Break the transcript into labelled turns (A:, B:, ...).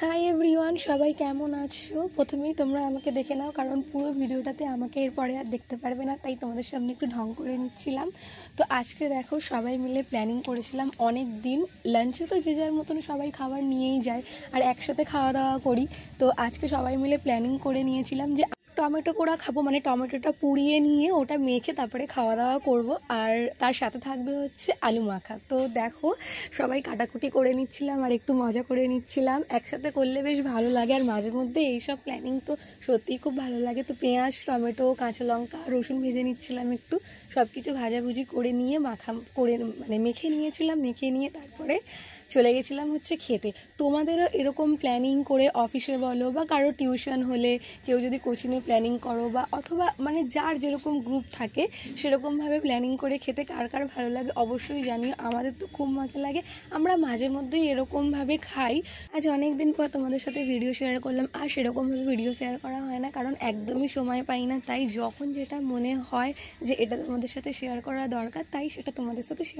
A: Hi everyone, সবাই কেমন আছো? প্রথমেই তোমরা আমাকে দেখে নাও, কারণ পুরো ভিডিওটাতে আমাকে এরপরে আর দেখতে পারবে না, তাই তোমাদের সামনে একটু ঢং করে নিচ্ছিলাম। তো আজকে দেখো সবাই মিলে প্ল্যানিং করেছিলাম অনেক দিন। লাঞ্চে তো যে যার মতন সবাই খাবার নিয়েই যায় আর একসাথে খাওয়া দাওয়া করি। তো আজকে সবাই মিলে প্ল্যানিং করে নিয়েছিলাম যে টমেটো পোড়া খাবো, মানে টমেটোটা পুড়িয়ে নিয়ে ওটা মেখে তারপরে খাওয়া দাওয়া করব। আর তার সাথে থাকবে হচ্ছে আলু মাখা। তো দেখো সবাই কাটাকুটি করে নিচ্ছিলাম আর একটু মজা করে নিচ্ছিলাম। একসাথে করলে বেশ ভালো লাগে, আর মাঝে মধ্যে এইসব প্ল্যানিং তো সত্যিই খুব ভালো লাগে। তো পেঁয়াজ, টমেটো, কাঁচা লঙ্কা, রসুন ভেজে নিচ্ছিলাম একটু, সব কিছু ভাজাভুজি করে নিয়ে মাখা করে মানে মেখে নিয়েছিলাম। মেখে নিয়ে তারপরে চলে গেছিলাম হচ্ছে খেতে। তোমাদেরও এরকম প্ল্যানিং করে অফিসে বলো বা কারো টিউশন হলে, কেউ যদি কোচিংয়ে প্ল্যানিং করো বা অথবা মানে যার যেরকম গ্রুপ থাকে সেরকমভাবে প্ল্যানিং করে খেতে কার কার ভালো লাগে অবশ্যই জানিও। আমাদের তো খুব মজা লাগে, আমরা মাঝে মধ্যেই এরকমভাবে খাই। আজ অনেক দিন পর তোমাদের সাথে ভিডিও শেয়ার করলাম, আর সেরকমভাবে ভিডিও শেয়ার করা হয় না, কারণ একদমই সময় পাই না। তাই যখন যেটা মনে হয় যে এটা তোমাদের সাথে শেয়ার করা দরকার, তাই সেটা তোমাদের সাথে শেয়ার